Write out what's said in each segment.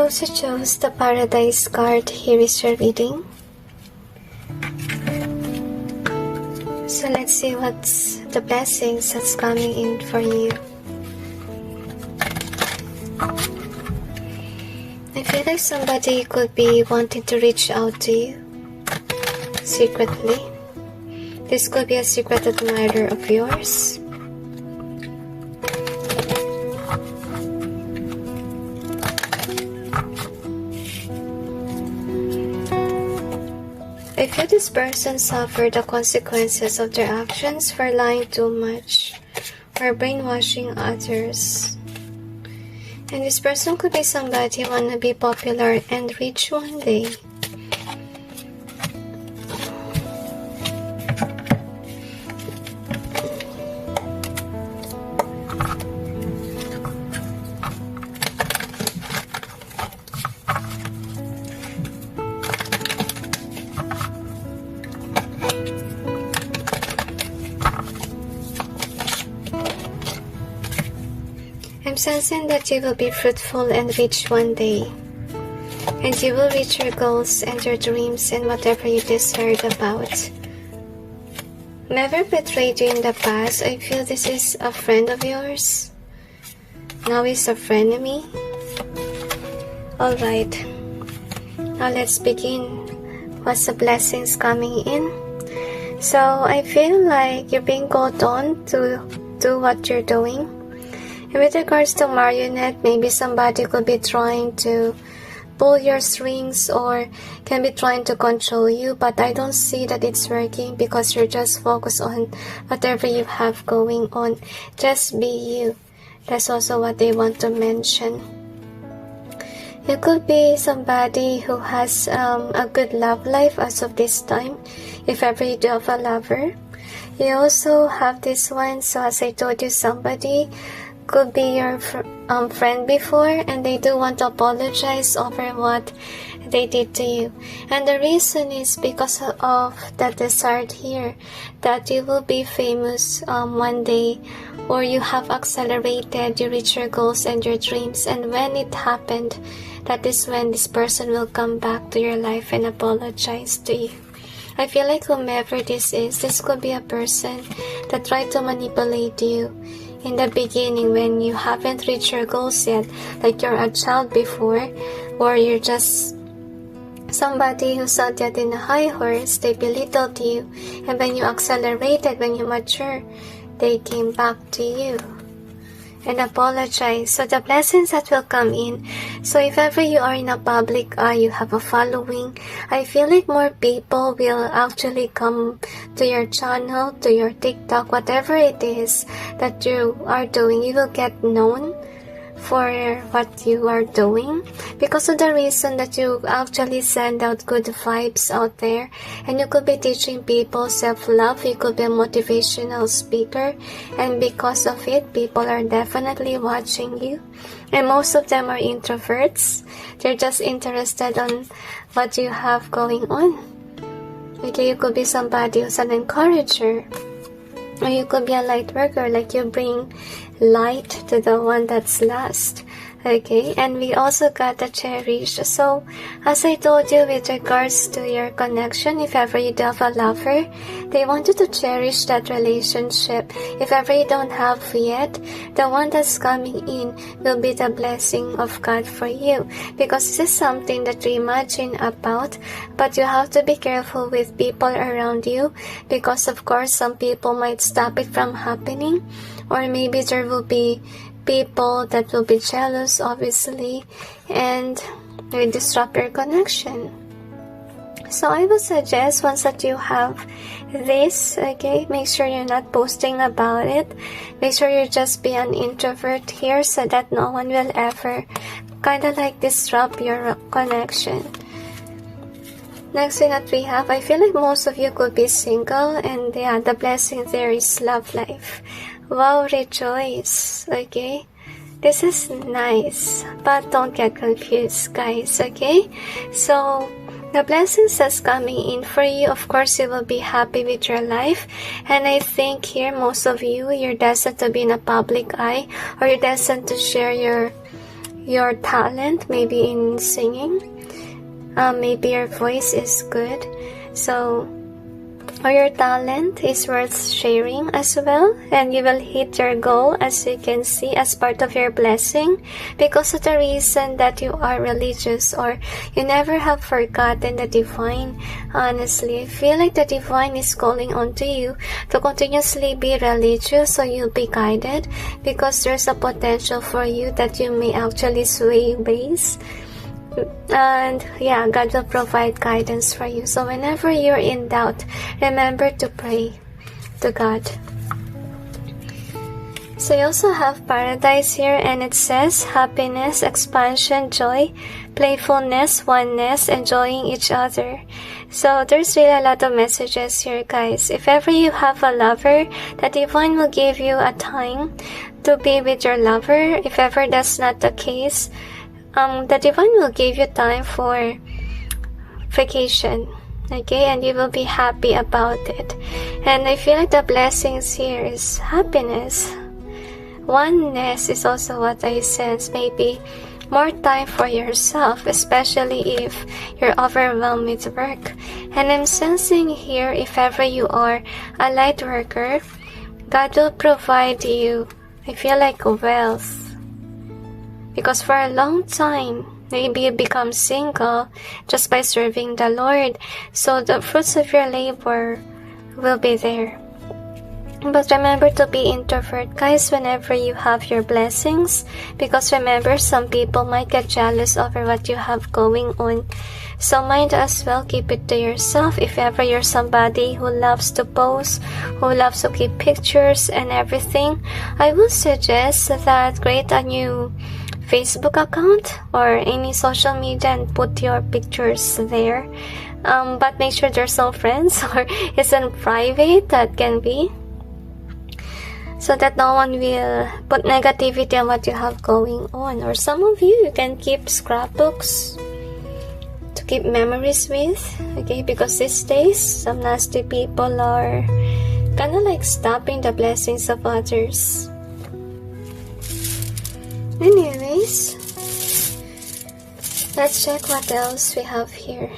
those who chose the Paradise card, here is your reading. So let's see what's the blessings that's coming in for you. I feel like somebody could be wanting to reach out to you secretly. This could be a secret admirer of yours. I feel this person suffered the consequences of their actions for lying too much or brainwashing others. And this person could be somebody who wanna be popular and rich one day. I'm sensing that you will be fruitful and rich one day, and you will reach your goals and your dreams and whatever you desired about. Whoever betrayed you in the past, I feel this is a friend of yours. Now he's a frenemy. Alright, now let's begin. What's the blessings coming in? So I feel like you're being called on to do what you're doing. And with regards to marionette, maybe somebody could be trying to pull your strings or can be trying to control you, but I don't see that it's working because you're just focused on whatever you have going on. Just be you. That's also what they want to mention. You could be somebody who has a good love life as of this time, if ever you do have a lover. You also have this one, so as I told you, somebody could be your friend before and they do want to apologize over what they did to you. And the reason is because of the desire here that you will be famous one day, or you have accelerated, you reach your goals and your dreams, and when it happened, that is when this person will come back to your life and apologize to you. I feel like whomever this is, this could be a person that tried to manipulate you in the beginning when you haven't reached your goals yet, like you're a child before, or you're just somebody who's not yet in a high horse. They belittled you, and when you accelerated, when you mature, they came back to you and apologize. So the blessings that will come in, so if ever you are in a public eye, you have a following, I feel like more people will actually come to your channel, to your TikTok, whatever it is that you are doing. You will get known for what you are doing because of the reason that you actually send out good vibes out there, and you could be teaching people self-love. You could be a motivational speaker, and because of it, people are definitely watching you, and most of them are introverts. They're just interested on what you have going on. Okay, you could be somebody who's an encourager, or you could be a light worker, like you bring light to the one that's lost. Okay, and we also got the cherish. So as I told you, with regards to your connection, if ever you do have a lover, they want you to cherish that relationship. If ever you don't have yet, the one that's coming in will be the blessing of God for you, because this is something that you imagine about, but you have to be careful with people around you, because of course some people might stop it from happening, or maybe there will be people that will be jealous, obviously, and will disrupt your connection. So I would suggest, once that you have this, okay, make sure you're not posting about it. Make sure you just be an introvert here, so that no one will ever kind of like disrupt your connection. Next thing that we have, I feel like most of you could be single, and yeah, the blessing there is love life. Wow, rejoice. Okay, this is nice, but don't get confused, guys. Okay, so the blessings that's coming in for you, of course you will be happy with your life, and I think here most of you, you're destined to be in a public eye, or you're destined to share your talent, maybe in singing. Maybe your voice is good, or your talent is worth sharing as well, and you will hit your goal, as you can see, as part of your blessing, because of the reason that you are religious, or you never have forgotten the divine. Honestly, I feel like the divine is calling onto you to continuously be religious, so you'll be guided, because there's a potential for you that you may actually sway ways. And yeah, God will provide guidance for you. So whenever you're in doubt, remember to pray to God. So you also have paradise here, and it says happiness, expansion, joy, playfulness, oneness, enjoying each other. So there's really a lot of messages here, guys. If ever you have a lover, the divine will give you a time to be with your lover. If ever that's not the case, the divine will give you time for vacation, okay, and you will be happy about it. And I feel like the blessings here is happiness. Oneness is also what I sense. Maybe more time for yourself, especially if you're overwhelmed with work. And I'm sensing here, if ever you are a light worker, God will provide you, I feel like, wealth. Because for a long time, maybe you become single just by serving the Lord. So the fruits of your labor will be there. But remember to be introvert, guys, whenever you have your blessings. Because remember, some people might get jealous over what you have going on. So mind as well, keep it to yourself. If ever you're somebody who loves to post, who loves to keep pictures and everything, I will suggest that create a new Facebook account or any social media and put your pictures there. But make sure there's no friends or it's in private, that can be, so that no one will put negativity on what you have going on. Or some of you can keep scrapbooks to keep memories with, okay, because these days some nasty people are kind of like stopping the blessings of others. Anyways, let's check what else we have here.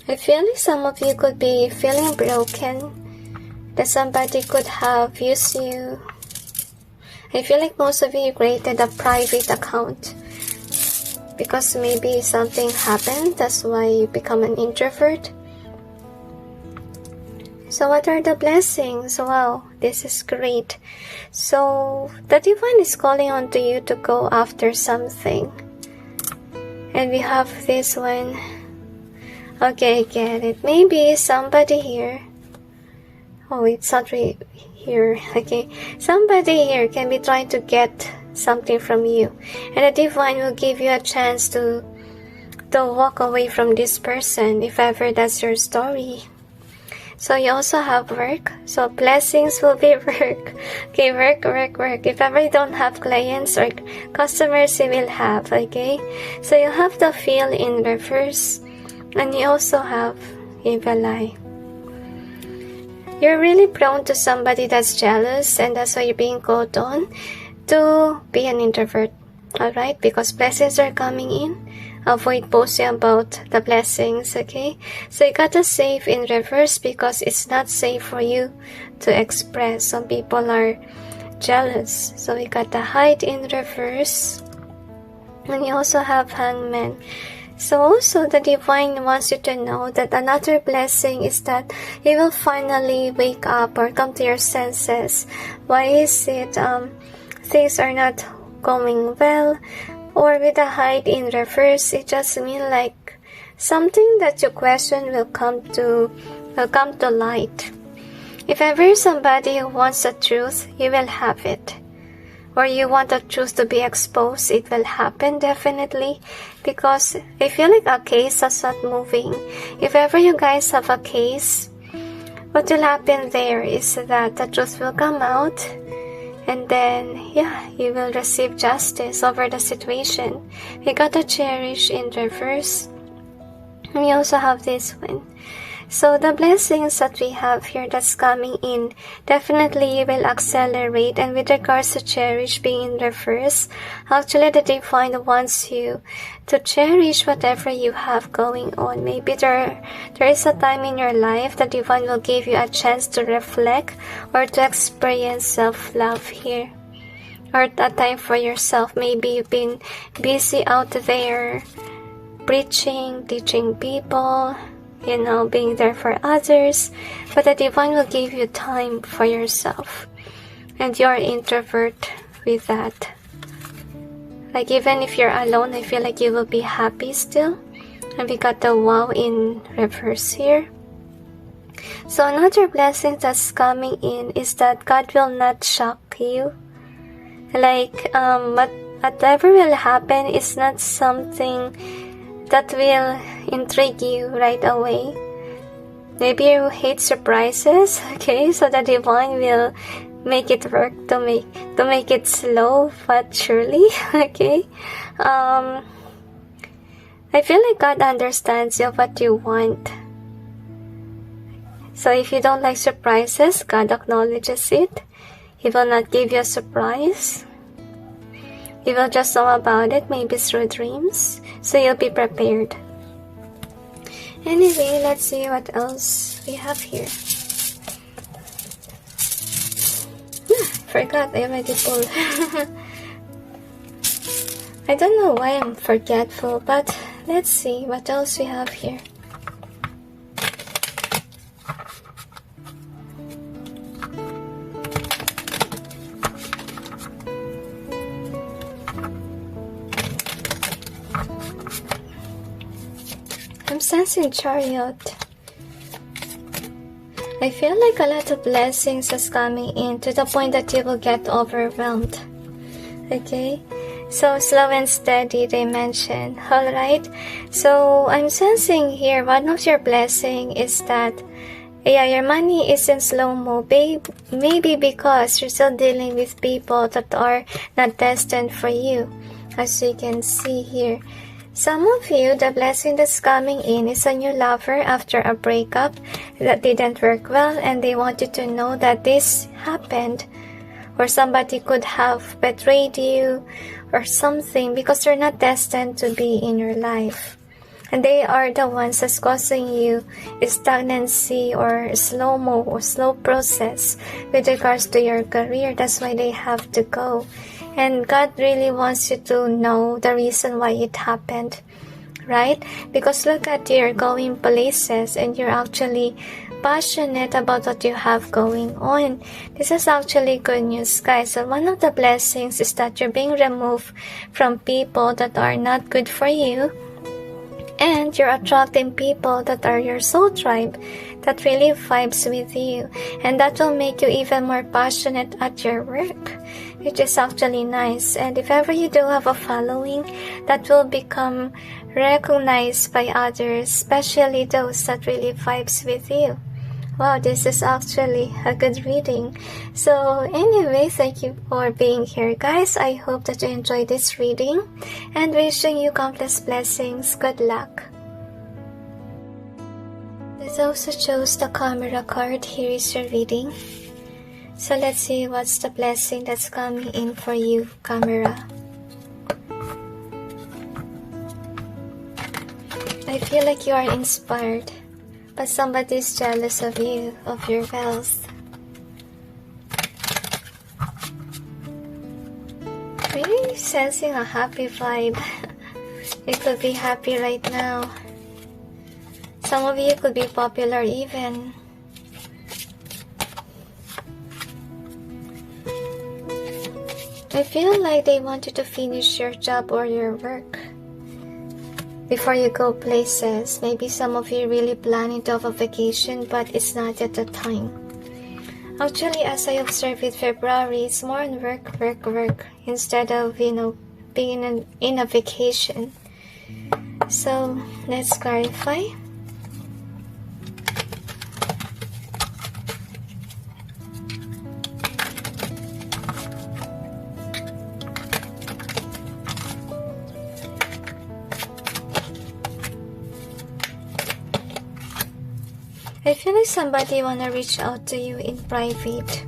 I feel like some of you could be feeling broken, that somebody could have used you. I feel like most of you created a private account because maybe something happened, that's why you become an introvert. So what are the blessings? Wow, this is great. So the divine is calling on to you to go after something. And we have this one. Okay, I get it. Maybe somebody here. Oh, it's not really here. Okay, somebody here can be trying to get something from you. And the divine will give you a chance to walk away from this person, if ever that's your story. So you also have work. So blessings will be work. Okay, work. If ever you don't have clients or customers, you will have, okay? So you have the feel in reverse. And you also have evil eye. You're really prone to somebody that's jealous, and that's why you're being called on to be an introvert. Alright? Because blessings are coming in. Avoid posting about the blessings, okay? So you gotta save in reverse because it's not safe for you to express. Some people are jealous. So we gotta hide in reverse. And you also have hangman. So also the divine wants you to know that another blessing is that you will finally wake up or come to your senses. Why is it things are not going well? Or with a hide in reverse, it just means like something that you question will come to light. If ever somebody who wants the truth, you will have it. Or you want the truth to be exposed, it will happen definitely. Because I feel like a case is not moving. If ever you guys have a case, what will happen there is that the truth will come out. And then, yeah, you will receive justice over the situation. We gotta cherish in reverse. We also have this one. So the blessings that we have here that's coming in definitely will accelerate. And with regards to cherish being in reverse, actually the divine wants you to cherish whatever you have going on. Maybe there is a time in your life the divine will give you a chance to reflect or to experience self-love here. Or a time for yourself. Maybe you've been busy out there preaching, teaching people, being there for others. But the divine will give you time for yourself. And you're an introvert with that. Like even if you're alone, I feel like you will be happy still. And we got the wow in reverse here. So another blessing that's coming in is that God will not shock you. Like, whatever will happen is not something that will intrigue you right away. Maybe you hate surprises, okay? So the divine will make it work to make it slow but surely, okay? I feel like God understands you what you want. So if you don't like surprises, God acknowledges it. He will not give you a surprise. You will just know about it, maybe through dreams. So you'll be prepared. Anyway, let's see what else we have here. Forgot, I already pulled. I don't know why I'm forgetful, but let's see what else we have here. I'm sensing Chariot. I feel like a lot of blessings is coming in to the point that you will get overwhelmed. Okay? So slow and steady, they mention. Alright? So I'm sensing here one of your blessing is that your money is in slow-mo. Maybe because you're still dealing with people that are not destined for you. As you can see here. Some of you, the blessing that's coming in is a new lover after a breakup that didn't work well, and they want you to know that this happened, or somebody could have betrayed you or something because they're not destined to be in your life. And they are the ones that's causing you stagnancy or slow-mo or slow process with regards to your career. That's why they have to go. And God really wants you to know the reason why it happened, right? Because look at you're going places and you're actually passionate about what you have going on. This is actually good news, guys. So one of the blessings is that you're being removed from people that are not good for you. And you're attracting people that are your soul tribe, that really vibes with you. And that will make you even more passionate at your work, which is actually nice. And if ever you do have a following, that will become recognized by others, especially those that really vibes with you. Wow, this is actually a good reading. So anyway, thank you for being here, guys. I hope that you enjoyed this reading and wishing you countless blessings. Good luck. This also chose the camera card. Here is your reading. So let's see what's the blessing that's coming in for you, camera. I feel like you are inspired. But somebody is jealous of you, of your wealth. Really sensing a happy vibe. You could be happy right now. Some of you could be popular even. I feel like they want you to finish your job or your work before you go places. Maybe some of you really planning to have a vacation, but it's not yet the time. Actually, as I observe with February, it's more on work, instead of, being in a vacation. So, let's clarify. feel like somebody wanna reach out to you in private.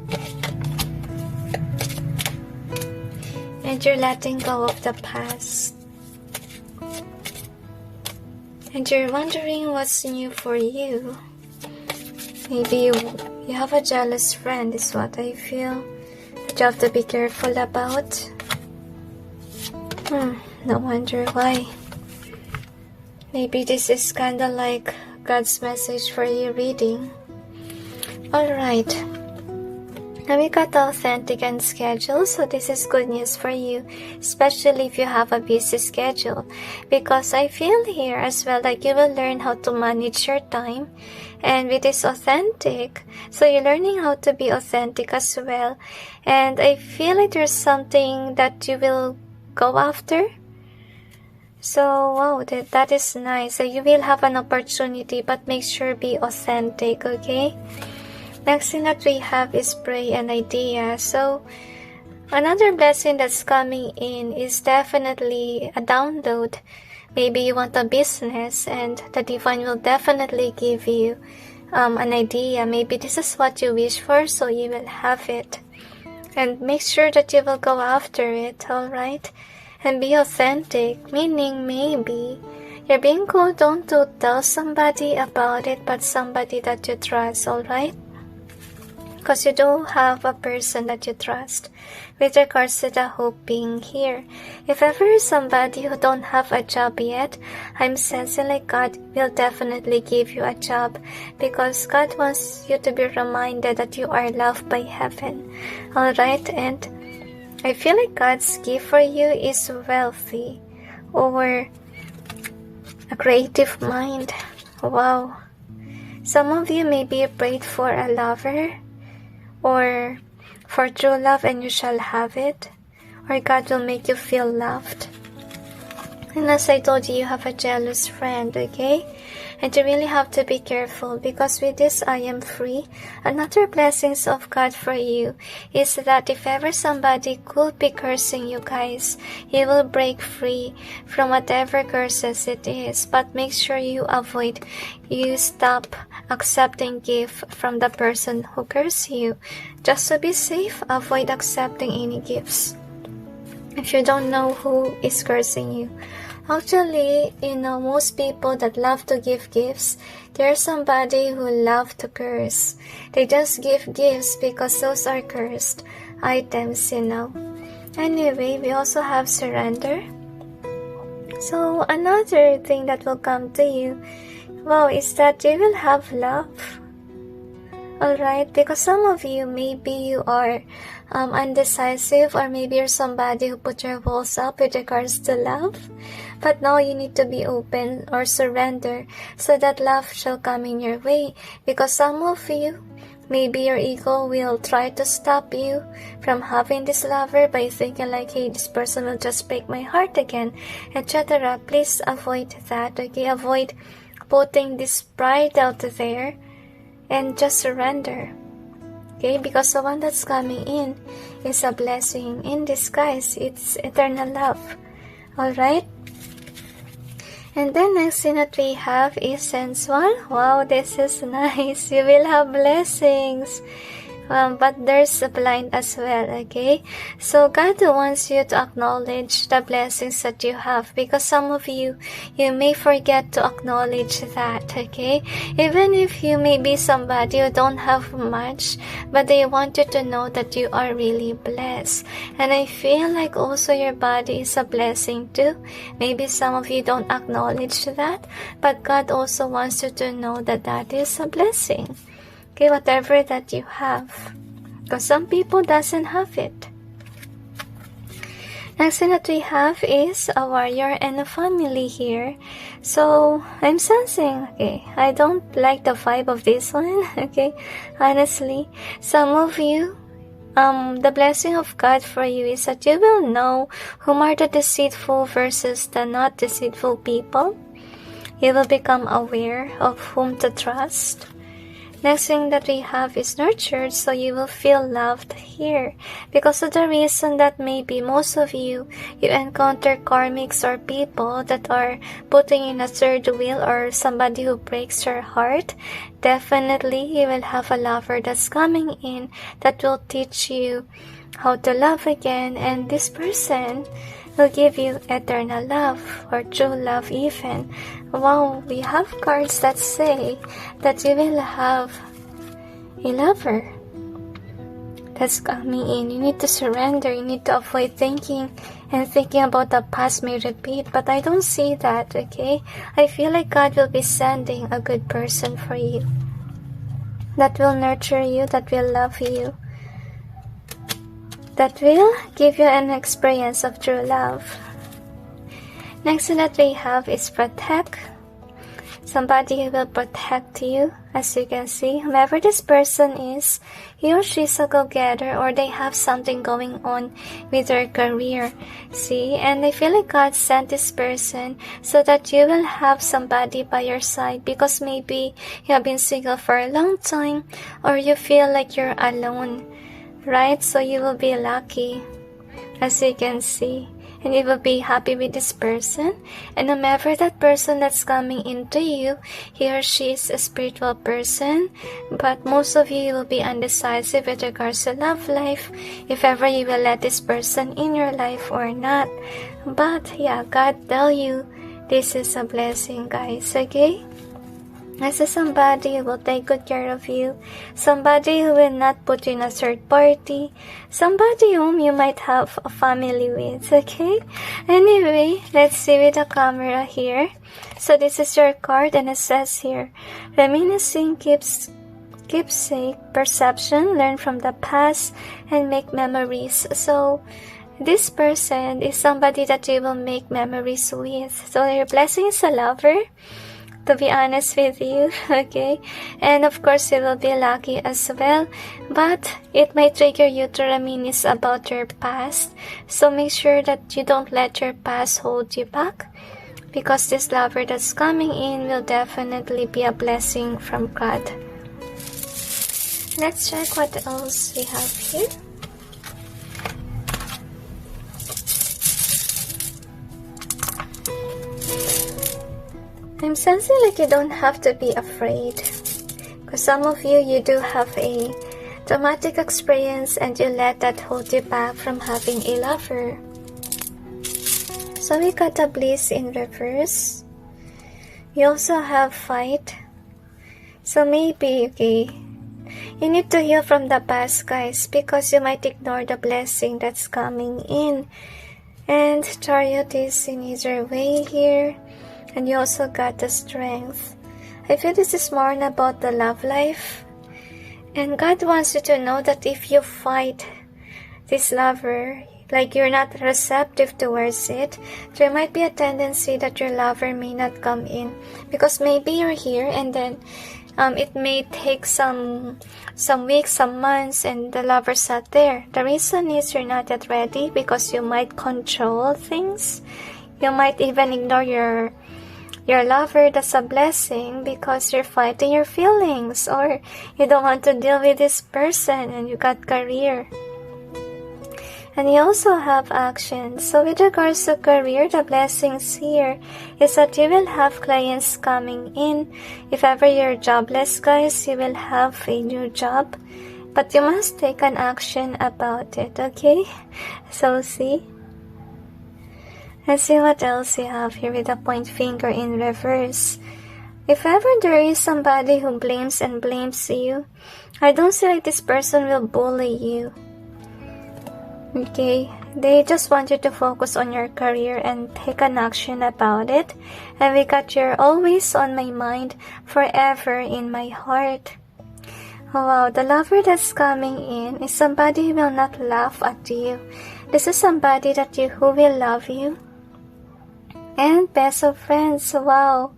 And you're letting go of the past. And you're wondering what's new for you. Maybe you have a jealous friend is what I feel. That you have to be careful about. No wonder why. Maybe this is kinda like God's message for you reading. Alright. Now we got the authentic and schedule, so this is good news for you, especially if you have a busy schedule, because I feel here as well like you will learn how to manage your time, and with this authentic, so you're learning how to be authentic as well, and I feel like there's something that you will go after. So wow, that is nice. So you will have an opportunity, but make sure be authentic, okay? Next thing that we have is pray and idea. So another blessing that's coming in is definitely a download. Maybe you want a business and the divine will definitely give you an idea. Maybe this is what you wish for, so you will have it. And make sure that you will go after it, alright? And be authentic, meaning maybe you're being called on to tell somebody about it, but somebody that you trust, alright? Because you do have a person that you trust with regards to the hope being here. If ever somebody who don't have a job yet, I'm sensing like God will definitely give you a job, because God wants you to be reminded that you are loved by heaven. Alright, and I feel like God's gift for you is wealthy or a creative mind. Wow. Some of you maybe prayed for a lover, or for true love and you shall have it, or God will make you feel loved. And as I told you, you have a jealous friend, okay? And you really have to be careful, because with this I am free. Another blessings of God for you is that if ever somebody could be cursing you guys, you will break free from whatever curses it is. But make sure you avoid, you stop accepting gift from the person who curses you. Just to be safe, avoid accepting any gifts if you don't know who is cursing you. Actually, most people that love to give gifts, there's somebody who love to curse. They just give gifts because those are cursed items, Anyway, we also have surrender. So another thing that will come to you, is that you will have love. Alright, because some of you, maybe you are undecisive, or maybe you're somebody who put your walls up with regards to love. But now you need to be open or surrender so that love shall come in your way. Because some of you, maybe your ego will try to stop you from having this lover by thinking like, hey, this person will just break my heart again, etc. Please avoid that, okay? Avoid putting this pride out there and just surrender. Okay, because the one that's coming in is a blessing in disguise. It's eternal love. Alright? And then next thing that we have is sensual. Wow, this is nice. You will have blessings. But there's a blind as well, okay? So God wants you to acknowledge the blessings that you have, because some of you may forget to acknowledge that, okay? Even if you may be somebody who don't have much, but they want you to know that you are really blessed. And I feel like also your body is a blessing too. Maybe some of you don't acknowledge that, but God also wants you to know that that is a blessing. Okay, whatever that you have, because some people doesn't have it. Next thing that we have is a warrior and a family here. So I'm sensing, okay, I don't like the vibe of this one, okay, honestly. Some of you, the blessing of God for you is that you will know whom are the deceitful versus the not deceitful people. You will become aware of whom to trust. Next thing that we have is nurtured, so you will feel loved here. Because of the reason that maybe most of you encounter karmics or people that are putting in a third wheel or somebody who breaks your heart, definitely you will have a lover that's coming in that will teach you how to love again, and this person will give you eternal love or true love even. Wow, we have cards that say that you will have a lover that's coming in. You need to surrender. You need to avoid thinking about the past may repeat, but I don't see that, okay? I feel like God will be sending a good person for you that will nurture you, that will love you, that will give you an experience of true love. Next thing that we have is protect. Somebody who will protect you. As you can see, whoever this person is, he or she is a go-getter, or they have something going on with their career. See, and I feel like God sent this person so that you will have somebody by your side, because maybe you have been single for a long time, or you feel like you're alone, right? So you will be lucky, as you can see, and you will be happy with this person. And whomever that person that's coming into you, he or she is a spiritual person, but most of you will be undecisive with regards to love life, if ever you will let this person in your life or not. But yeah, God tell you this is a blessing, guys, okay? This is somebody who will take good care of you, somebody who will not put you in a third party, somebody whom you might have a family with, okay? Anyway, let's see with the camera here. So this is your card, and it says here, reminiscing keepsake perception, learn from the past and make memories. So this person is somebody that you will make memories with. So your blessing is a lover, to be honest with you, okay? And of course you will be lucky as well, but it might trigger you to reminisce about your past. So make sure that you don't let your past hold you back, because this lover that's coming in will definitely be a blessing from God. Let's check what else we have here. I'm sensing like you don't have to be afraid, because some of you do have a traumatic experience and you let that hold you back from having a lover. So we got a bliss in reverse. You also have fight. So maybe, okay, you need to heal from the past, guys, because you might ignore the blessing that's coming in. And Chariot is in either way here. And you also got the strength. I feel this is more about the love life. And God wants you to know that if you fight this lover, like you're not receptive towards it, there might be a tendency that your lover may not come in. Because maybe you're here and then it may take some weeks, some months, and the lover's not there. The reason is you're not yet ready, because you might control things. You might even ignore your lover. That's a blessing, because you're fighting your feelings, or you don't want to deal with this person, and you got career. And you also have action. So with regards to career, the blessings here is that you will have clients coming in. If ever you're jobless, guys, you will have a new job, but you must take an action about it, okay? So see? Let's see what else you have here with the point finger in reverse. If ever there is somebody who blames and blames you, I don't see like this person will bully you. Okay, they just want you to focus on your career and take an action about it. And we got you're always on my mind, forever in my heart. Oh, wow, the lover that's coming in is somebody who will not laugh at you. This is somebody who will love you. And best of friends, wow.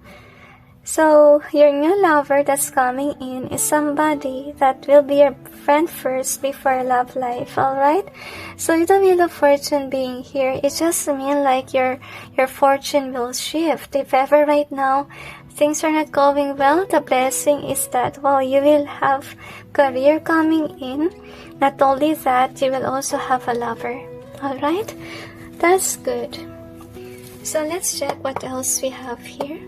So, your new lover that's coming in is somebody that will be your friend first before love life, alright? So, the Wheel of Fortune being here, it just means like your fortune will shift. If ever right now, things are not going well, the blessing is that, well, you will have career coming in. Not only that, you will also have a lover. Alright? That's good. So let's check what else we have here.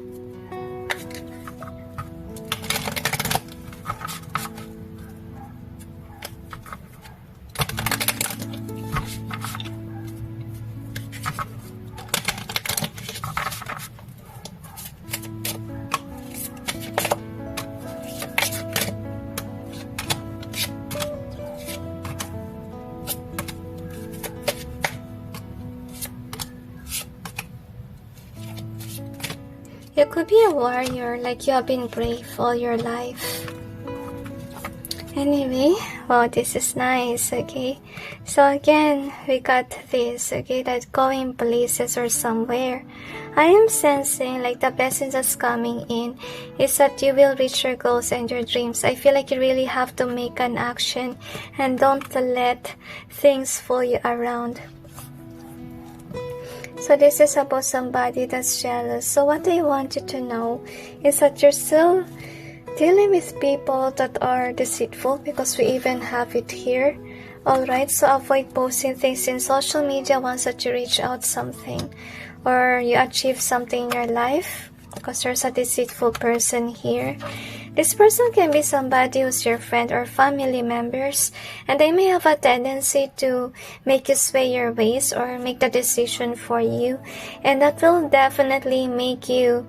You could be a warrior, like you have been brave all your life. Anyway, wow, this is nice, okay? So again, we got this, okay, that going places or somewhere. I am sensing like the blessings that's coming in is that you will reach your goals and your dreams. I feel like you really have to make an action and don't let things fool you around. So this is about somebody that's jealous. So what I want you to know is that you're still dealing with people that are deceitful, because we even have it here. Alright, so avoid posting things in social media once that you reach out something or you achieve something in your life, because there's a deceitful person here. This person can be somebody who's your friend or family members, and they may have a tendency to make you sway your ways or make the decision for you, and that will definitely make you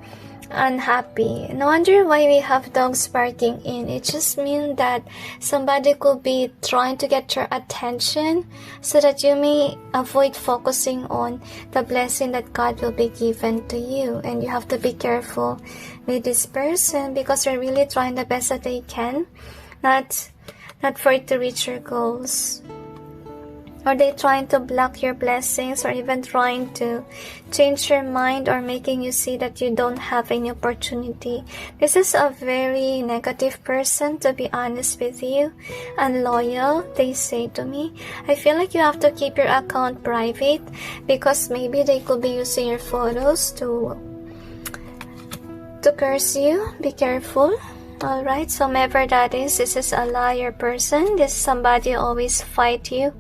unhappy. No wonder why we have dogs barking in. It just means that somebody could be trying to get your attention so that you may avoid focusing on the blessing that God will be given to you. And you have to be careful with this person, because they're really trying the best that they can, not for it to reach your goals. Or they trying to block your blessings, or even trying to change your mind, or making you see that you don't have any opportunity. This is a very negative person, to be honest with you. Unloyal, they say to me. I feel like you have to keep your account private, because maybe they could be using your photos to curse you. Be careful. Alright, so whomever that is, this is a liar person. This is somebody always fight you.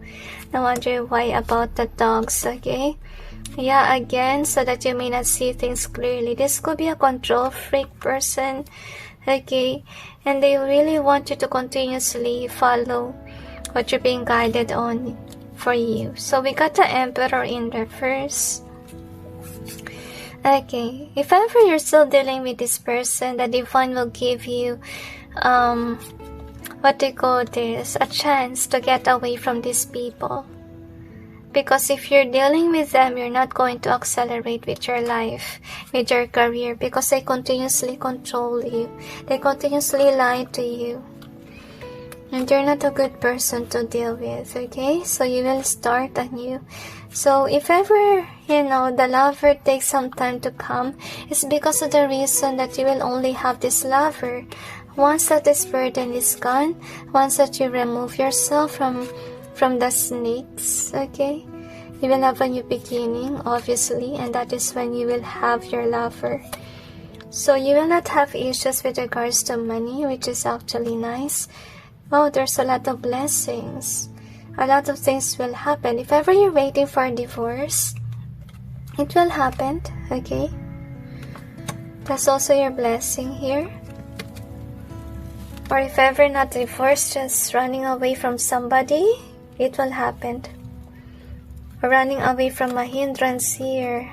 No wonder why about the dogs, okay? Yeah, again, so that you may not see things clearly. This could be a control freak person, okay? And they really want you to continuously follow what you're being guided on for you. So we got the Emperor in reverse. Okay, if ever you're still dealing with this person, the Divine will give you, what they call this, a chance to get away from these people. Because if you're dealing with them, you're not going to accelerate with your life, with your career, because they continuously control you. They continuously lie to you. And you're not a good person to deal with, okay? So you will start anew. So if ever, the lover takes some time to come, it's because of the reason that you will only have this lover. Once that this burden is gone, once that you remove yourself from the snakes, okay? You will have a new beginning, obviously, and that is when you will have your lover. So you will not have issues with regards to money, which is actually nice. Oh, there's a lot of blessings. A lot of things will happen. If ever you're waiting for a divorce, it will happen, okay? That's also your blessing here. Or if ever not divorced, just running away from somebody, it will happen. Or running away from a hindrance here,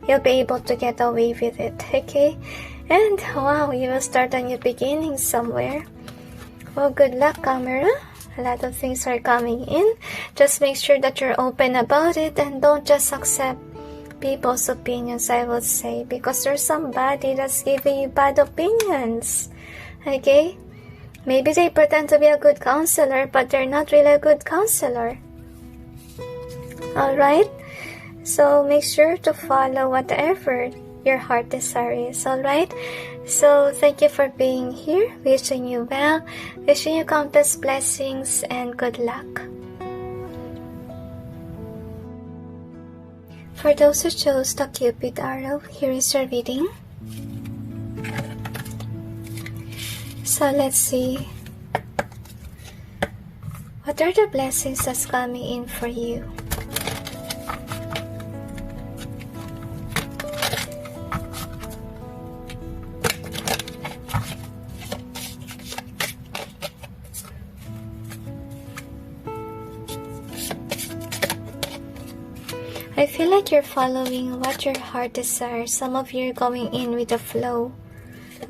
you'll be able to get away with it, okay? And wow, you will start a new beginning somewhere. Well, good luck, camera. A lot of things are coming in. Just make sure that you're open about it and don't just accept people's opinions, I would say, because there's somebody that's giving you bad opinions, okay? Maybe they pretend to be a good counselor, but they're not really a good counselor. Alright? So make sure to follow whatever your heart desires, alright? So thank you for being here. Wishing you well, wishing you countless blessings and good luck. For those who chose the Cupid arrow, here is your reading. So let's see. What are the blessings that's coming in for you? I feel like you're following what your heart desires. Some of you are going in with the flow.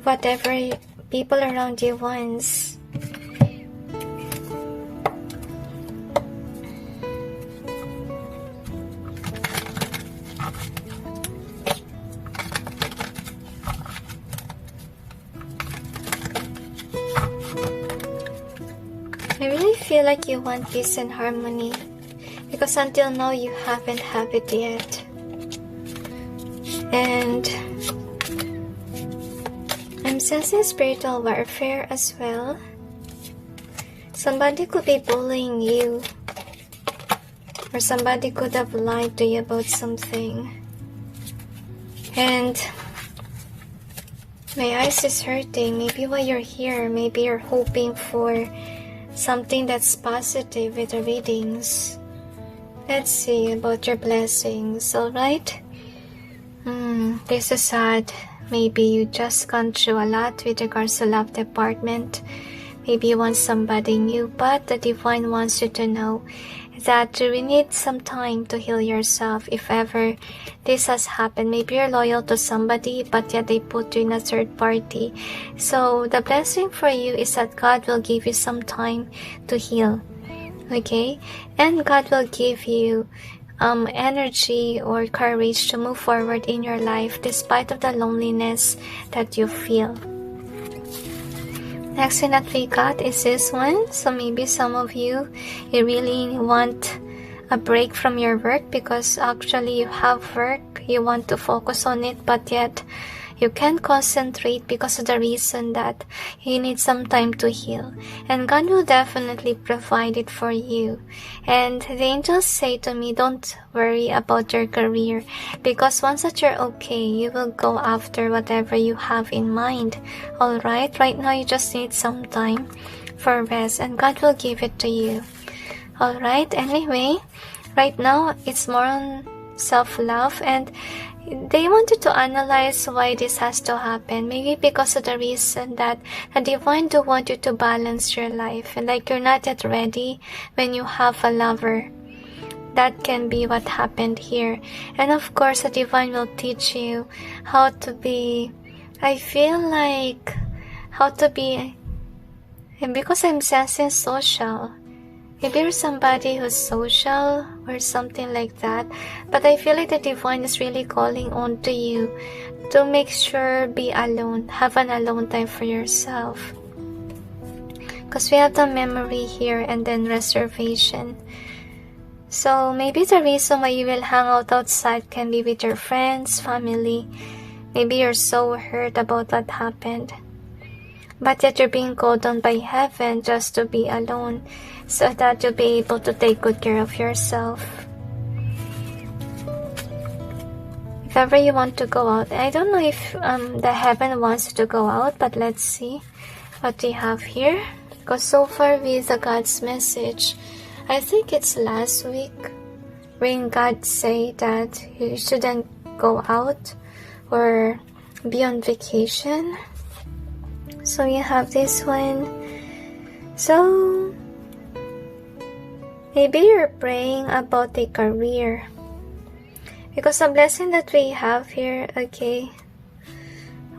Whatever people around you wants. I really feel like you want peace and harmony, because until now you haven't had it yet. And I'm sensing spiritual warfare as well. Somebody could be bullying you, or somebody could have lied to you about something. And my eyes is hurting. Maybe while you're here, maybe you're hoping for something that's positive with the readings. Let's see about your blessings, alright? This is sad. Maybe you just gone through a lot with regards to love department. Maybe you want somebody new, but the divine wants you to know that you need some time to heal yourself if ever this has happened. Maybe you're loyal to somebody, but yet they put you in a third party. So the blessing for you is that God will give you some time to heal. Okay? And God will give you energy or courage to move forward in your life despite of the loneliness that you feel. Next thing that we got is this one. So maybe some of you really want a break from your work, because actually you have work, you want to focus on it, but yet you can't concentrate because of the reason that you need some time to heal. And God will definitely provide it for you. And the angels say to me, don't worry about your career, because once that you're okay, you will go after whatever you have in mind. Alright? Right now you just need some time for rest, and God will give it to you. Alright? Anyway, right now it's more on self-love, and they wanted to analyze why this has to happen. Maybe because of the reason that the divine do want you to balance your life, and like you're not yet ready when you have a lover. That can be what happened here. And of course the divine will teach you how to be, I feel like how to be, and because I'm sensing social, maybe you're somebody who's social or something like that, but I feel like the divine is really calling on to you to make sure be alone, have an alone time for yourself. Because we have the memory here and then reservation. So maybe the reason why you will hang out outside can be with your friends, family. Maybe you're so hurt about what happened, but yet you're being called on by heaven just to be alone, so that you'll be able to take good care of yourself. If ever you want to go out, I don't know if the heaven wants you to go out, but let's see what we have here. Because so far with the God's message, I think it's last week when God said that you shouldn't go out or be on vacation. So you have this one. So maybe you're praying about a career, because the blessing that we have here, okay.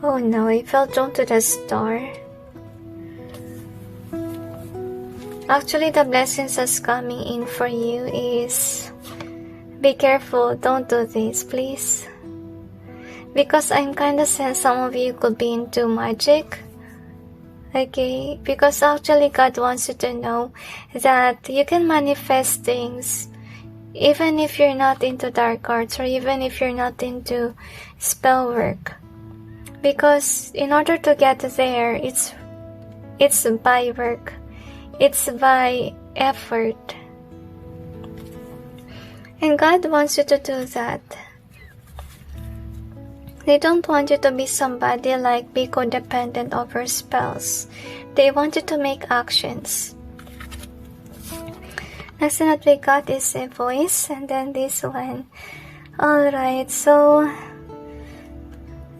Oh no, I felt drawn to the star. Actually, the blessings that's coming in for you is, be careful, don't do this, please. Because I'm kind of sense some of you could be into magic. Okay, because actually God wants you to know that you can manifest things even if you're not into dark arts, or even if you're not into spell work. Because in order to get there, it's by work. It's by effort. And God wants you to do that. They don't want you to be somebody like be codependent over spells. They want you to make actions. Next thing that we got is a voice, and then this one. Alright, so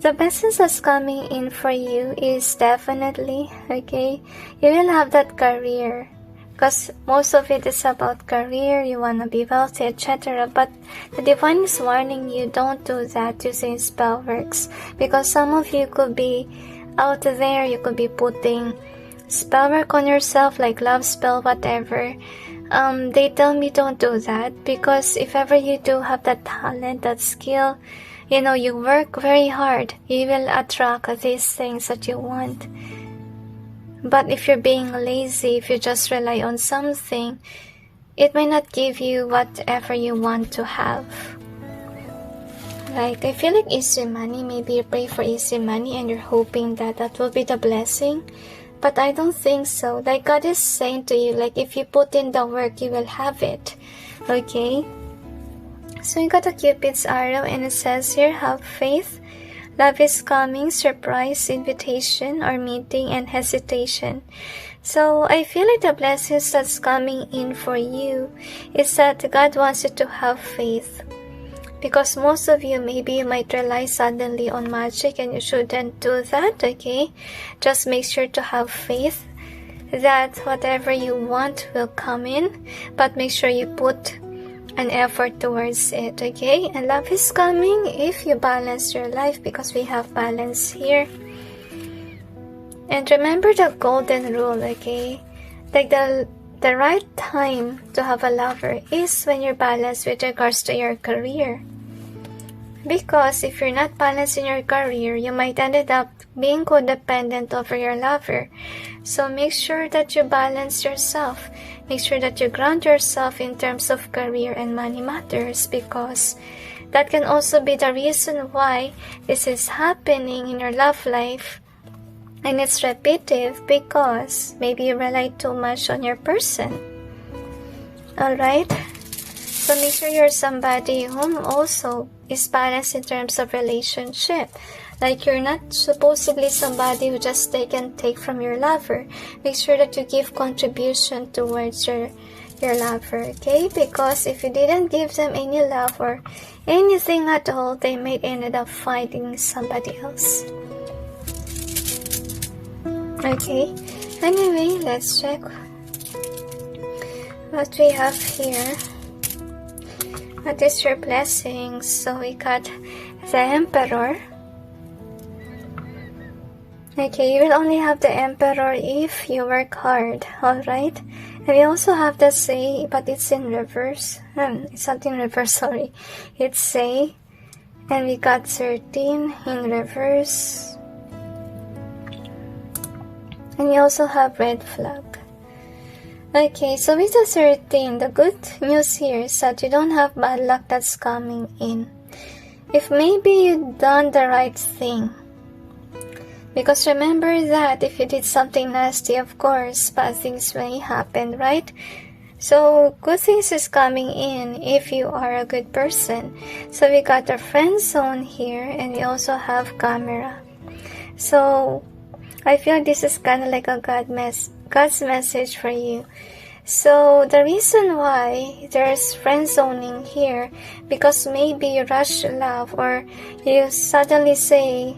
the blessings that's coming in for you is definitely, okay, you will have that career. Because most of it is about career, you want to be wealthy, etc. But the divine is warning you, don't do that using spell works. Because some of you could be out there, you could be putting spell work on yourself, like love spell, whatever. They tell me don't do that. Because if ever you do have that talent, that skill, you know, you work very hard, you will attract these things that you want. But if you're being lazy, if you just rely on something, it may not give you whatever you want to have. Like, I feel like easy money, maybe you pray for easy money and you're hoping that that will be the blessing. But I don't think so. Like, God is saying to you, like, if you put in the work, you will have it. Okay? So you got a Cupid's arrow and it says here, have faith. Love is coming, surprise, invitation, or meeting, and hesitation. So I feel like the blessings that's coming in for you is that God wants you to have faith. Because most of you, maybe you might rely suddenly on magic and you shouldn't do that, okay? Just make sure to have faith that whatever you want will come in, but make sure you put an effort towards it, okay? And love is coming if you balance your life, because we have balance here. And remember the golden rule, okay? Like the right time to have a lover is when you're balanced with regards to your career. Because if you're not balanced in your career, you might end up being codependent over your lover. So make sure that you balance yourself. Make sure that you ground yourself in terms of career and money matters, because that can also be the reason why this is happening in your love life. And it's repetitive because maybe you rely too much on your person. Alright? So make sure you're somebody whom also is balanced in terms of relationship. Like, you're not supposedly somebody who just take from your lover. Make sure that you give contribution towards your lover, okay? Because if you didn't give them any love or anything at all, they may end up finding somebody else. Okay, anyway, let's check what we have here. What is your blessings? So we got the Emperor. Okay, you will only have the Emperor if you work hard, alright? And we also have the Say, but it's in reverse. It's not in reverse, sorry. It's Say. And we got 13 in reverse. And we also have Red Flag. Okay, so with the 13, the good news here is that you don't have bad luck that's coming in. If maybe you've done the right thing. Because remember that if you did something nasty, of course, bad things may happen, right? So good things is coming in if you are a good person. So we got the friend zone here, and we also have camera. So I feel this is kind of like a God's message for you. So the reason why there's friend zoning here, because maybe you rush love, or you suddenly say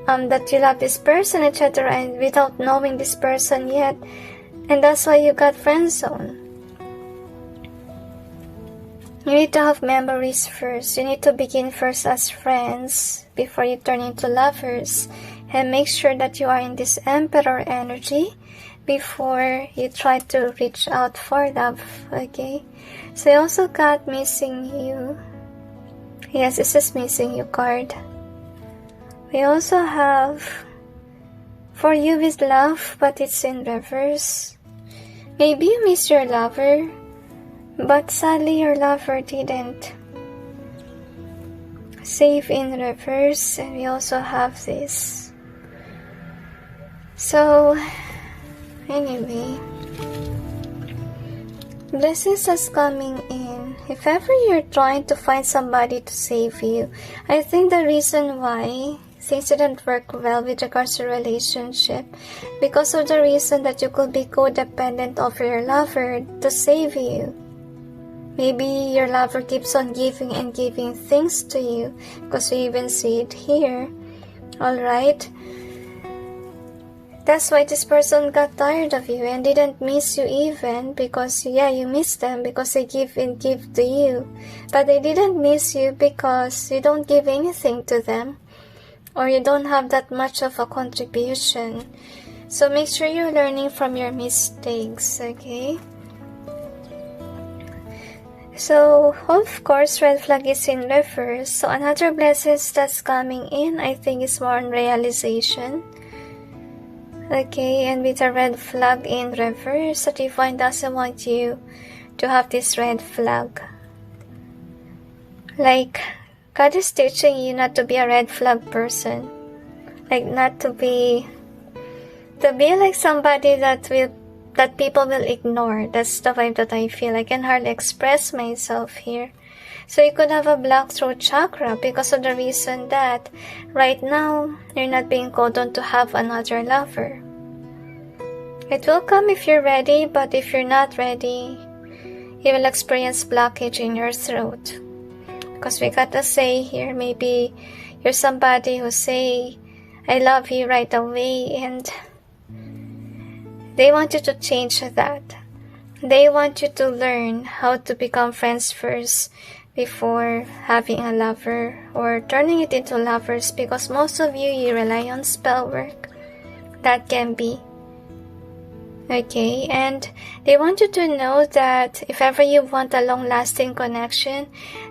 that you love this person, etc., and without knowing this person yet, and that's why you got friend zone. You need to have memories first. You need to begin first as friends before you turn into lovers, and make sure that you are in this Emperor energy before you try to reach out for love, okay? So you also got missing you. Yes, this is missing you card. We also have for you with love, but it's in reverse. Maybe you miss your lover, but sadly your lover didn't. Save in reverse, and we also have this. So anyway, blessings is coming in if ever you're trying to find somebody to save you, I think the reason why things didn't work well with regards to relationship, because of the reason that you could be codependent of your lover to save you. Maybe your lover keeps on giving and giving things to you, because we even see it here. Alright? That's why this person got tired of you and didn't miss you even, because you miss them because they give and give to you. But they didn't miss you because you don't give anything to them, or you don't have that much of a contribution. So make sure you're learning from your mistakes, okay? So, of course, red flag is in reverse. So another blessing that's coming in, I think, is more on realization. Okay, and with a red flag in reverse, the divine doesn't want you to have this red flag. Like, God is teaching you not to be a red flag person. Like, not to be like somebody that people will ignore. That's the vibe that I feel. I can hardly express myself here. So you could have a black throat chakra because of the reason that right now you're not being called on to have another lover. It will come if you're ready, but if you're not ready, you will experience blockage in your throat. Because we gotta say here, maybe you're somebody who say, I love you right away, and they want you to change that. They want you to learn how to become friends first before having a lover or turning it into lovers, because most of you rely on spell work. That can be. Okay, and they want you to know that if ever you want a long-lasting connection,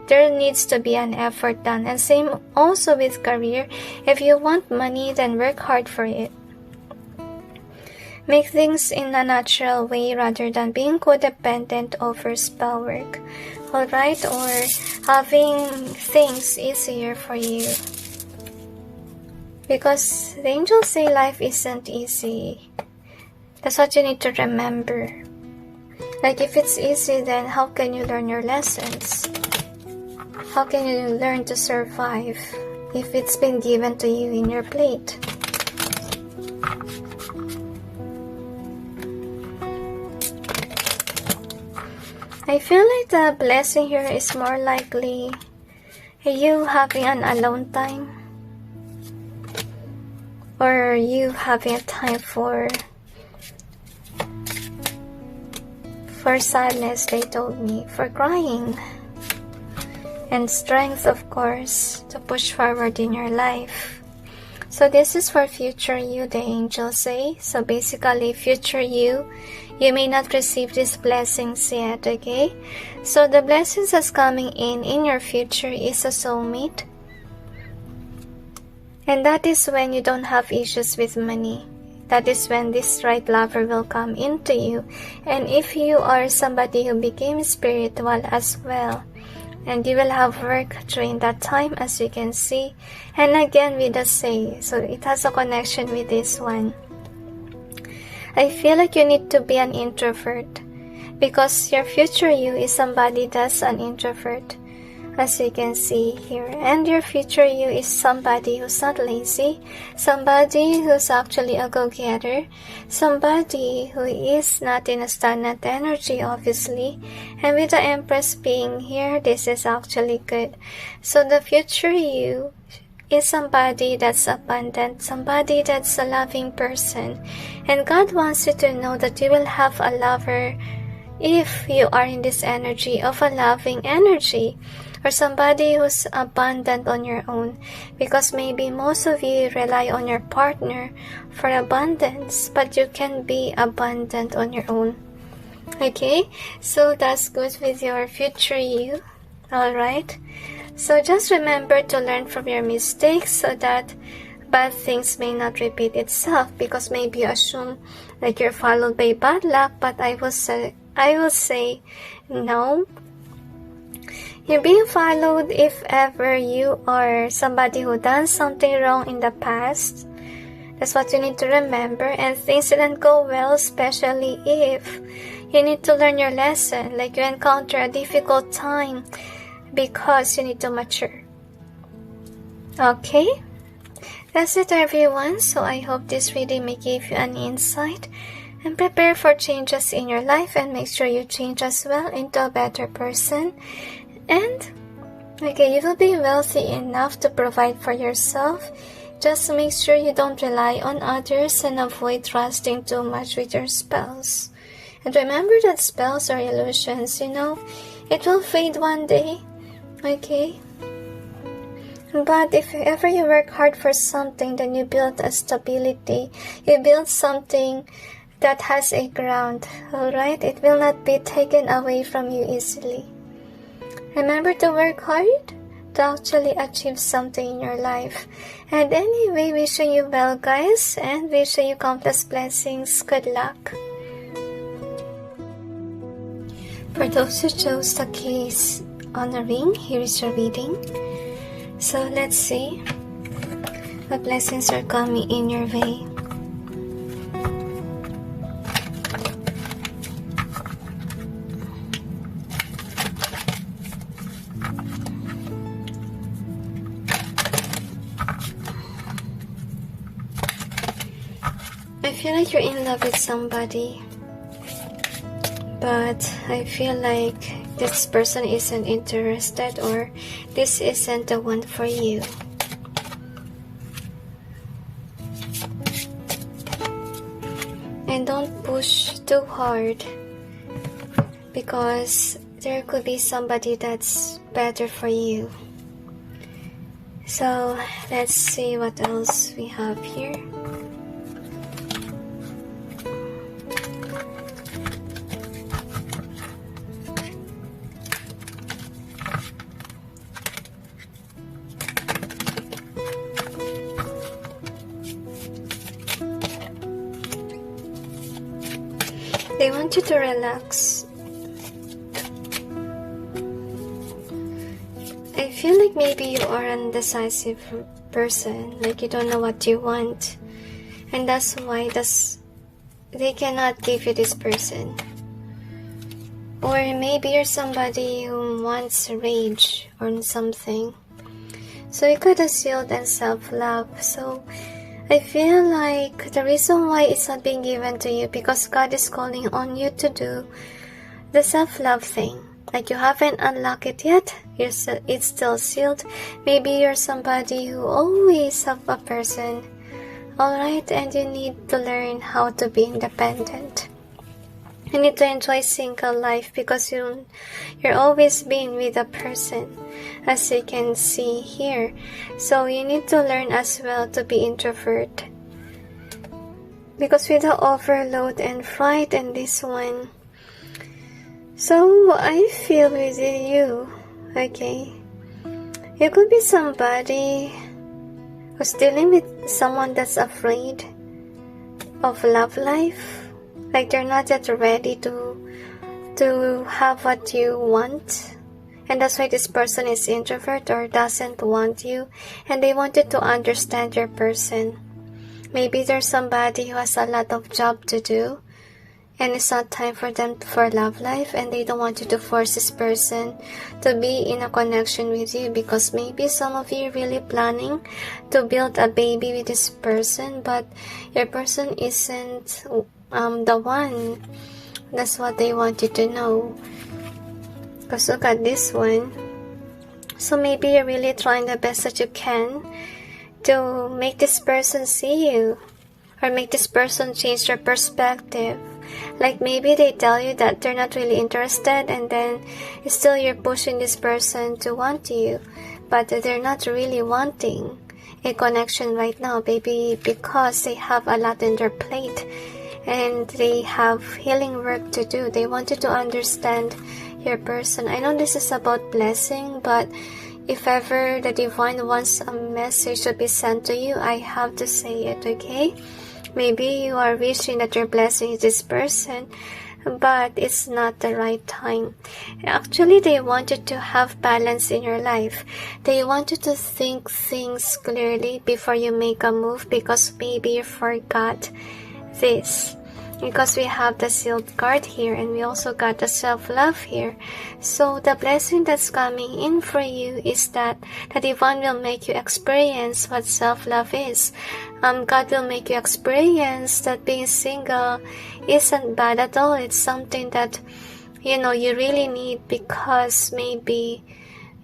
there needs to be an effort done. And same also with career. If you want money, then work hard for it. Make things in a natural way rather than being codependent over spell work. Alright, or having things easier for you. Because the angels say life isn't easy. That's what you need to remember. Like, if it's easy, then how can you learn your lessons? How can you learn to survive if it's been given to you in your plate? I feel like the blessing here is more likely you having an alone time, or you having a time for sadness, they told me, for crying, and strength, of course, to push forward in your life. So this is for future you, the angels say. So basically, future you may not receive these blessings yet, okay? So the blessings that's coming in your future is a soulmate. And that is when you don't have issues with money. That is when this right lover will come into you. And if you are somebody who became spiritual as well, and you will have work during that time, as you can see. And again with the say, so it has a connection with this one. I feel like you need to be an introvert, because your future you is somebody that's an introvert, as you can see here. And your future you is somebody who's not lazy, somebody who's actually a go-getter, somebody who is not in a stagnant energy, obviously. And with the Empress being here, this is actually good. So the future you is somebody that's abundant, somebody that's a loving person. And God wants you to know that you will have a lover if you are in this energy of a loving energy, or somebody who's abundant on your own, because maybe most of you rely on your partner for abundance, but you can be abundant on your own. Okay, so that's good with your future you. Alright, so just remember to learn from your mistakes so that bad things may not repeat itself, because maybe you assume like you're followed by bad luck, but I will say no. You're being followed if ever you are somebody who done something wrong in the past. That's what you need to remember. And things didn't go well, especially if You need to learn your lesson, like you encounter a difficult time because you need to mature. Okay? That's it, everyone. So I hope this reading may give you an insight and prepare for changes in your life, and make sure you change as well into a better person. And okay, you will be wealthy enough to provide for yourself. Just make sure you don't rely on others and avoid trusting too much with your spells. And remember that spells are illusions, it will fade one day, okay? But if ever you work hard for something, then you build a stability. You build something that has a ground, alright? It will not be taken away from you easily. Remember to work hard to actually achieve something in your life. And anyway, wishing you well, guys, and wishing you countless blessings. Good luck. For those who chose the keys on the ring, here is your reading. So let's see what blessings are coming in your way. I feel like you're in love with somebody, but I feel like this person isn't interested, or this isn't the one for you. And don't push too hard, because there could be somebody that's better for you. So let's see what else we have here. They want you to relax. I feel like maybe you are an indecisive person, like you don't know what you want, and that's why they cannot give you this person. Or maybe you're somebody who wants rage or something. So you could have sealed and self-love. So I feel like the reason why it's not being given to you, because God is calling on you to do the self-love thing. Like you haven't unlocked it yet, it's still sealed. Maybe you're somebody who always have a person, alright, and you need to learn how to be independent. You need to enjoy single life, because you're always being with a person, as you can see here. So you need to learn as well to be introvert, because with the overload and fright and this one, so I feel with you, okay? You could be somebody who's dealing with someone that's afraid of love life. Like they're not yet ready to have what you want. And that's why this person is introvert or doesn't want you. And they want you to understand your person. Maybe there's somebody who has a lot of job to do, and it's not time for them for love life, and they don't want you to force this person to be in a connection with you, because maybe some of you are really planning to build a baby with this person, but your person isn't the one. That's what they want you to know. Because look at this one. So maybe you're really trying the best that you can to make this person see you, or make this person change their perspective. Like maybe they tell you that they're not really interested, and then still you're pushing this person to want you, but they're not really wanting a connection right now, maybe because they have a lot in their plate and they have healing work to do. They want you to understand your person. I know this is about blessing, but if ever the divine wants a message to be sent to you, I have to say it, okay? Maybe you are wishing that your blessing is this person, but it's not the right time. Actually, they want you to have balance in your life. They want you to think things clearly before you make a move, because maybe you forgot this. because we have the sealed card here, and we also got the self-love here. So the blessing that's coming in for you is that the divine will make you experience what self-love is. God will make you experience that being single isn't bad at all. It's something that you really need, because maybe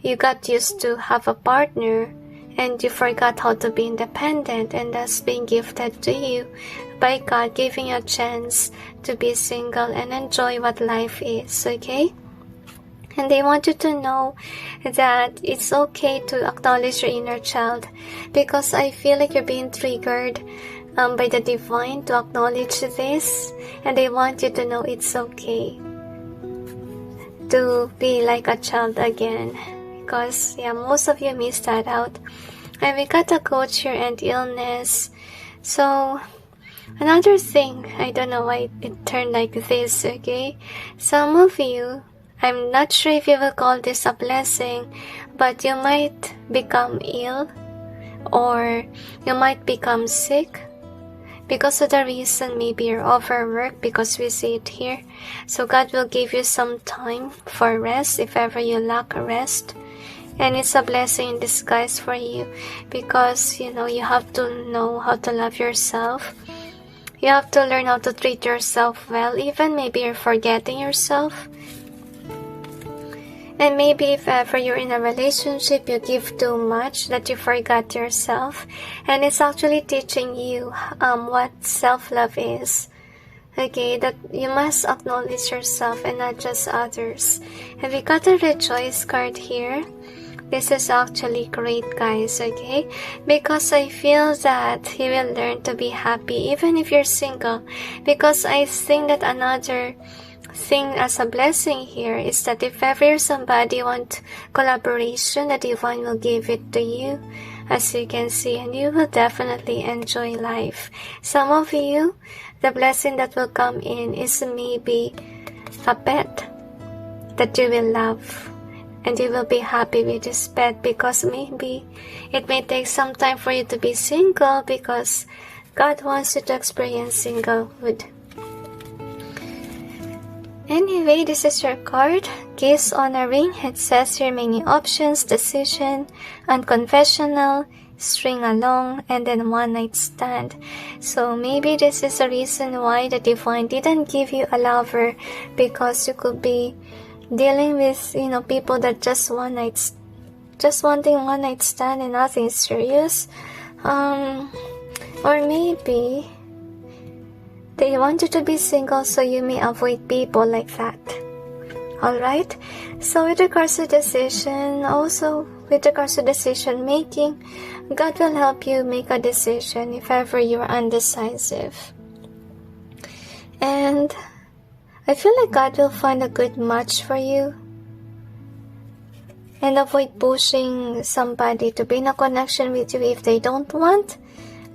you got used to have a partner and you forgot how to be independent, and that's being gifted to you by God, giving you a chance to be single and enjoy what life is, okay? And they want you to know that it's okay to acknowledge your inner child, because I feel like you're being triggered by the divine to acknowledge this, and they want you to know it's okay to be like a child again, because most of you missed that out. And we got a coach here and illness. So another thing, I don't know why it turned like this, okay? Some of you, I'm not sure if you will call this a blessing, but you might become ill, or you might become sick because of the reason maybe you're overworked, because we see it here. So God will give you some time for rest if ever you lack rest. And it's a blessing in disguise for you, because you have to know how to love yourself. You have to learn how to treat yourself well, even maybe you're forgetting yourself. And maybe if ever you're in a relationship, you give too much that you forgot yourself. And it's actually teaching you what self-love is. Okay, that you must acknowledge yourself and not just others. And we got a rejoice card here. This is actually great, guys, okay? Because I feel that you will learn to be happy even if you're single. Because I think that another thing as a blessing here is that if ever somebody wants collaboration, the divine will give it to you, as you can see, and you will definitely enjoy life. Some of you, the blessing that will come in is maybe a pet that you will love. And you will be happy with this pet, because maybe it may take some time for you to be single, because God wants you to experience singlehood. Anyway, this is your card. Kiss on a ring. It says here many options, decision, unconventional, string along, and then one night stand. So maybe this is a reason why the divine didn't give you a lover, because you could be dealing with people that just wanting one night stand and nothing serious, or maybe they want you to be single, so you may avoid people like that. Alright, so with regards to decision, also with regards to decision making, God will help you make a decision if ever you're undecisive. And I feel like God will find a good match for you. And avoid pushing somebody to be in a connection with you if they don't want.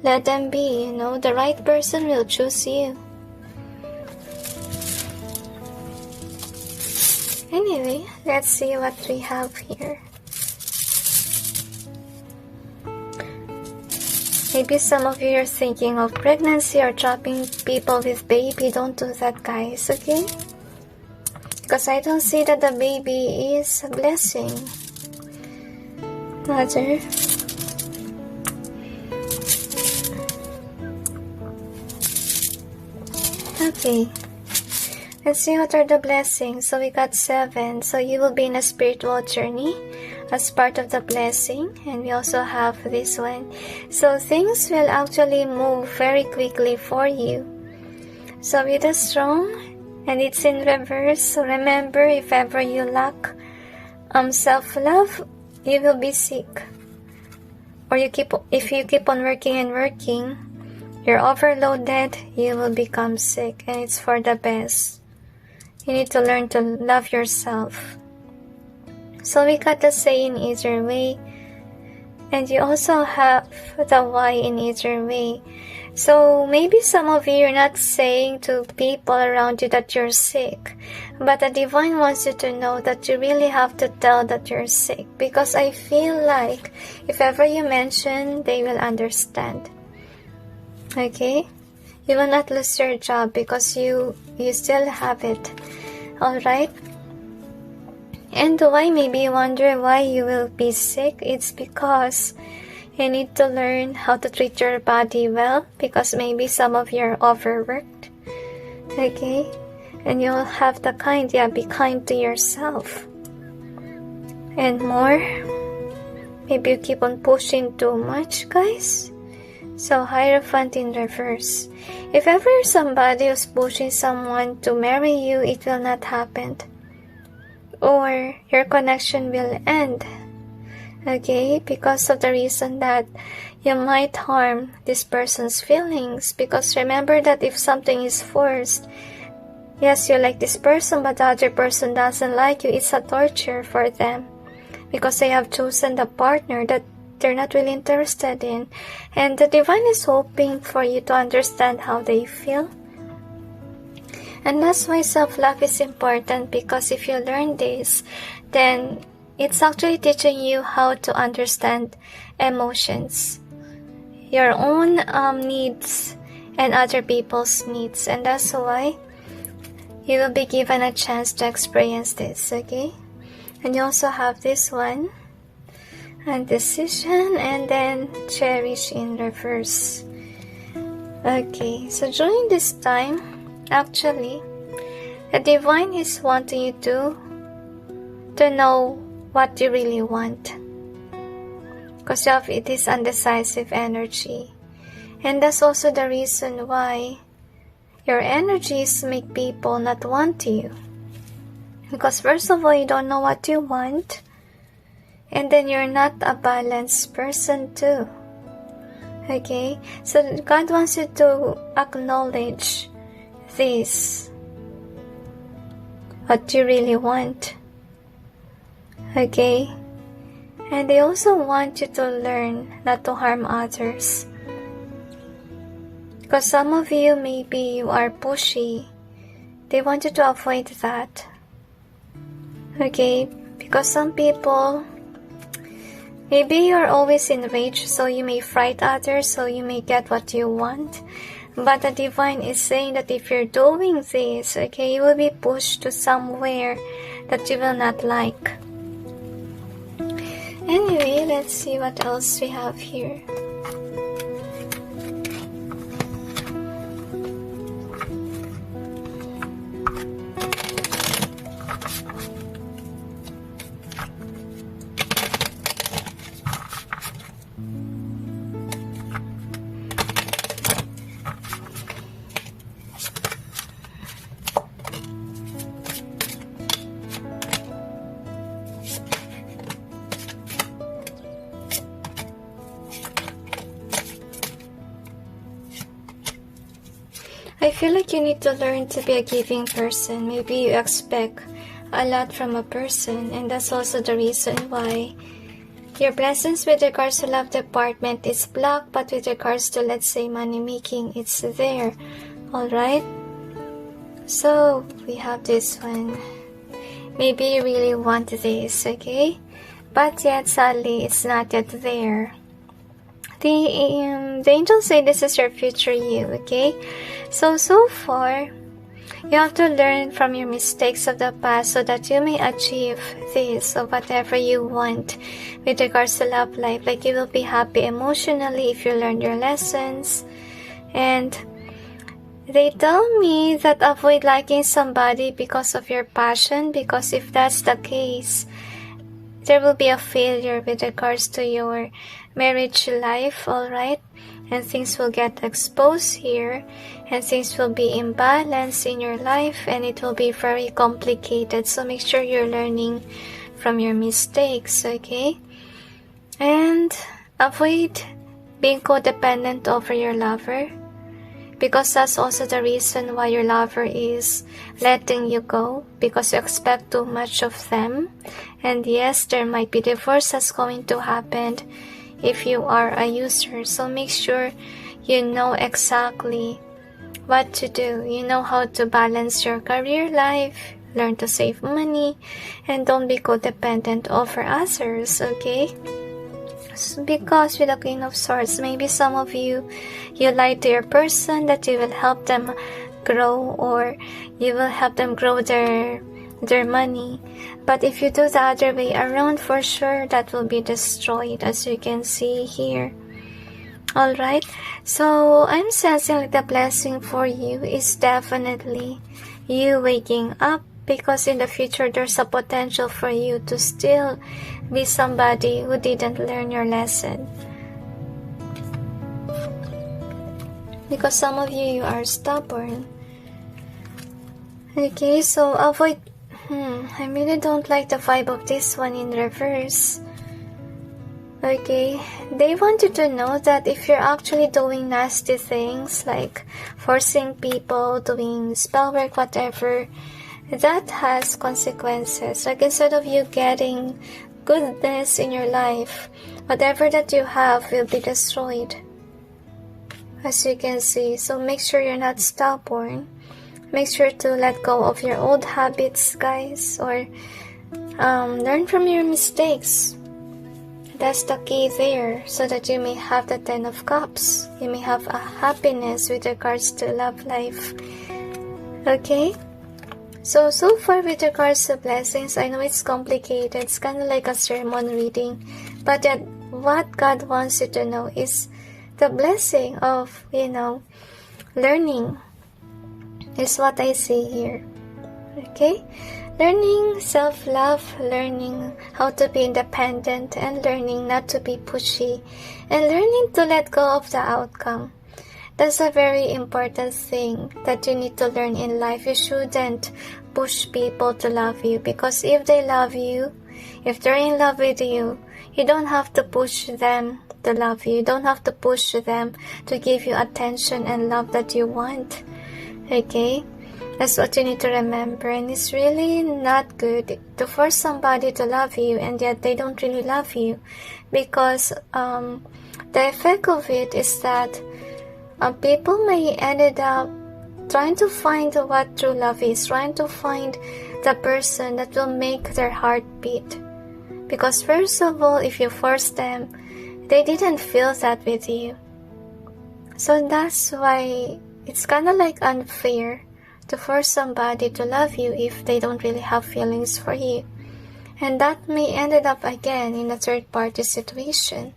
Let them be, the right person will choose you. Anyway, let's see what we have here. Maybe some of you are thinking of pregnancy or dropping people with baby. Don't do that, guys, okay? Because I don't see that the baby is a blessing. Mother. Okay. Let's see what are the blessings. So we got 7. So you will be in a spiritual journey as part of the blessing, and we also have this one. So things will actually move very quickly for you. So with a strong, and it's in reverse. So remember, if ever you lack self-love, you will be sick. Or if you keep on working and working, you're overloaded, you will become sick, and it's for the best. You need to learn to love yourself. So we got the say in either way, and you also have the why in either way. So maybe some of you are not saying to people around you that you're sick, but the divine wants you to know that you really have to tell that you're sick, because I feel like if ever you mention, they will understand. Okay? You will not lose your job because you still have it. Alright? And why, maybe you wonder why you will be sick? It's because you need to learn how to treat your body well, because maybe some of you are overworked. Okay? And you'll have the be kind to yourself. And more, maybe you keep on pushing too much, guys. So, Hierophant in reverse. If ever somebody is pushing someone to marry you, it will not happen. Or your connection will end. Okay? Because of the reason that you might harm this person's feelings. Because remember that if something is forced, yes, you like this person, but the other person doesn't like you, it's a torture for them. Because they have chosen the partner that they're not really interested in. And the divine is hoping for you to understand how they feel. And that's why self-love is important, because if you learn this, then it's actually teaching you how to understand emotions, your own needs and other people's needs. And that's why you will be given a chance to experience this, okay? And you also have this one, and decision, and then cherish in reverse. Okay, so during this time, actually, the divine is wanting you to know what you really want, because of it is undecisive energy. And that's also the reason why your energies make people not want you, because first of all, you don't know what you want, and then you're not a balanced person too. Okay, so God wants you to acknowledge this, what you really want. Okay, and they also want you to learn not to harm others, because some of you, maybe you are pushy. They want you to avoid that. Okay, because some people, maybe you're always enraged, so you may fright others, so you may get what you want. But the divine is saying that if you're doing this, okay, you will be pushed to somewhere that you will not like. Anyway, let's see what else we have here. I feel like you need to learn to be a giving person. Maybe you expect a lot from a person, and that's also the reason why your blessings with regards to love department is blocked, but with regards to, let's say, money making, it's there. Alright? So, we have this one. Maybe you really want this, okay? But yet, sadly, it's not yet there. The angels say this is your future you, okay? So far, you have to learn from your mistakes of the past so that you may achieve this or whatever you want with regards to love life. Like, you will be happy emotionally if you learn your lessons. And they tell me that avoid liking somebody because of your passion, because if that's the case, there will be a failure with regards to your marriage life, alright? And things will get exposed here, and things will be imbalanced in your life, and it will be very complicated. So make sure you're learning from your mistakes, okay? And avoid being codependent over your lover, because that's also the reason why your lover is letting you go, because you expect too much of them. And yes, there might be divorce that's going to happen if you are a user. So make sure you know exactly what to do. You know how to balance your career life, learn to save money, and don't be codependent over others, okay? Because with the Queen of Swords, maybe some of you lied to your person that you will help them grow, or you will help them grow their money. But if you do the other way around, for sure that will be destroyed, as you can see here. Alright, so I'm sensing like the blessing for you is definitely you waking up, because in the future there's a potential for you to still be somebody who didn't learn your lesson. Because some of you are stubborn. Okay, so avoid... I really don't like the vibe of this one in reverse. Okay, they want you to know that if you're actually doing nasty things like forcing people, doing spell work, whatever, that has consequences. Like instead of you getting goodness in your life, whatever that you have will be destroyed, as you can see. So make sure you're not stubborn. Make sure to let go of your old habits, guys, or learn from your mistakes. That's the key there, so that you may have the 10 of Cups. You may have a happiness with regards to love life. Okay? So far with regards to blessings, I know it's complicated. It's kind of like a sermon reading. But yet, what God wants you to know is the blessing of, learning. Is what I see here. Okay? Learning self-love, learning how to be independent, and learning not to be pushy, and learning to let go of the outcome. That's a very important thing that you need to learn in life. You shouldn't push people to love you, because if they love you, if they're in love with you, you don't have to push them to love you. You don't have to push them to give you attention and love that you want. Okay? That's what you need to remember. And it's really not good to force somebody to love you and yet they don't really love you, because the effect of it is that people may end up trying to find what true love is, trying to find the person that will make their heart beat. Because first of all, if you force them, they didn't feel that with you. So that's why it's kind of like unfair to force somebody to love you if they don't really have feelings for you. And that may end up again in a third-party situation.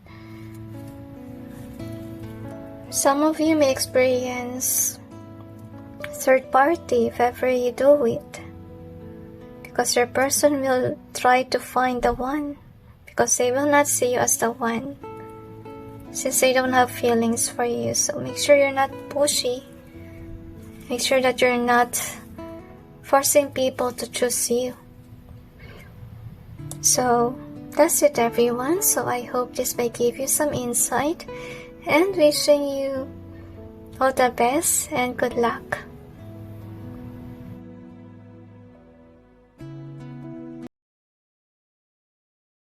Some of you may experience third-party if ever you do it, because your person will try to find the one, because they will not see you as the one, since they don't have feelings for you. So make sure you're not pushy. Make sure that you're not forcing people to choose you. So that's it, everyone. So I hope this may give you some insight, and wishing you all the best and good luck.